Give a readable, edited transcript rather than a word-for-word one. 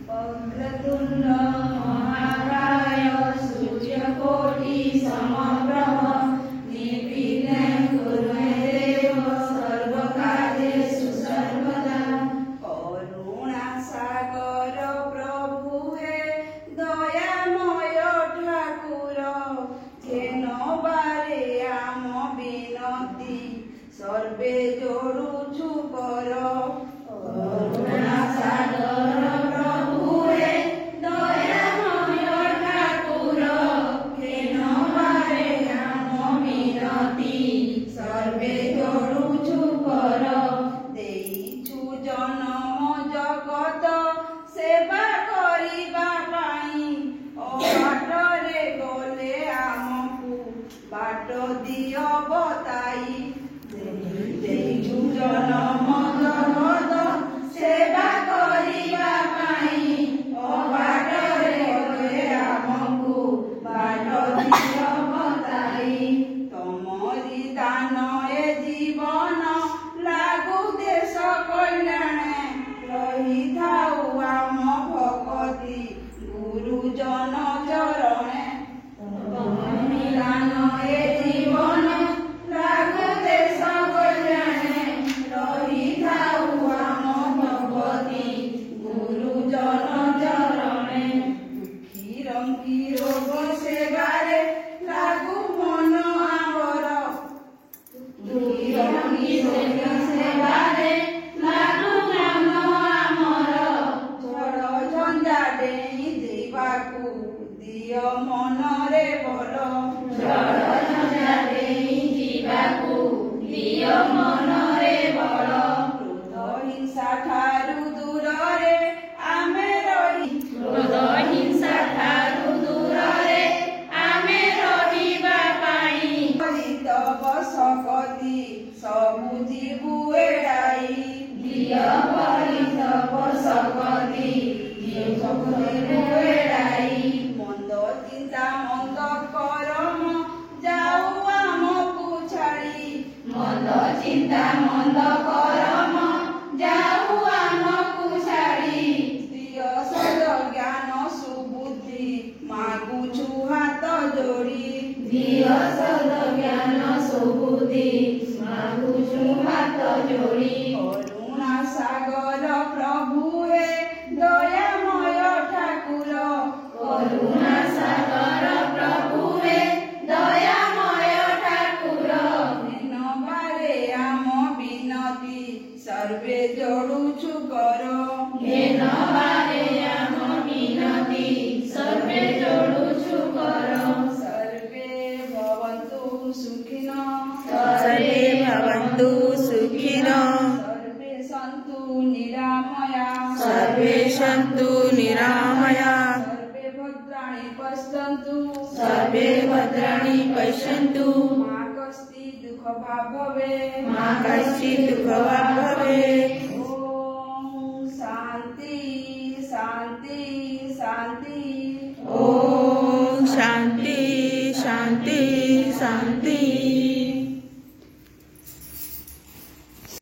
वक्रतुण्ड महाकाय सूर्यकोटि समप्रभ निर्विघ्नं कुरु मे देव सर्वकार्येषु सर्वदा। करुणा सागर प्रभु हे दयामय ठाकुर घेन बारे आम बिनती सर्वे जोड़ुछु कर। करुणा सागर प्रभु हे दयामय ठाकुर घेन बारे आम बिनती सर्वे जोड़ुछु कर। देइछु जन्म जगत सेवा करिबा पाई अबाटरे गले आमकु बाट दियो बताई। देइछु जन्म जगत सेवा करिबा पाई अबाटरे गले आमकु बाट दियो बताई। तमरि दान ए जीवन लागू देश कल्याणे रहिथाउ आम भगति गुरुजन चरणे। तमरि दान ए जीवन लागू देश कल्याणे रहिथाउ आम भगति गुरुजन चरणे। दुखी रंगी रोग सेवारे लागू मन आवर दुखी रंगी रोग सेवारे लागू मन आमर। झड़ झंझा डेई देवाकू दियो मनरे बल। झड़ झंझा डेई देवाकू दियो मनरे बल। क्रोध हिंसा ठारू दूରରେ आमे रही क्रोध हिंसा ठारू दूରରେ आमे रहिबा पाई। तब सकति सबु जीवु एड़ाई दिय तब सकति सबु जीवु एड़ाई। मंद चिंता मंद करम जाऊ आमकु छाड़ी मंद चिंता मंद करम जाऊ आमकु छाड़ी। दिय सद ज्ञान सुबुद्धि मागुछु हाथ जोड़ी दिय सद ज्ञान सुबुद्धि मागुछु हाथ जोड़ी। करुणा सागर प्रभु हे दयामय ठाकुर करुणा सागर प्रभु हे दयामय ठाकुर घेन बारे आम बिनती सर्वे जोड़ुछु कर। घेन बारे आम बिनती सर्वे जोड़ुछु कर। सर्वे भवन्तु सुखिनः सर्वे भवन्तु सुखिनः सर्वे सन्तु निरामया सर्वे सन्तु निरामया सर्वे भद्राणि पश्यन्तु सर्वे भद्राणि पश्यन्तु मा कश्चित् दुःखभाग् भवेत् मा कश्चित् दुःखभाग् भवेत्। ॐ शान्ति शान्ति शान्ति।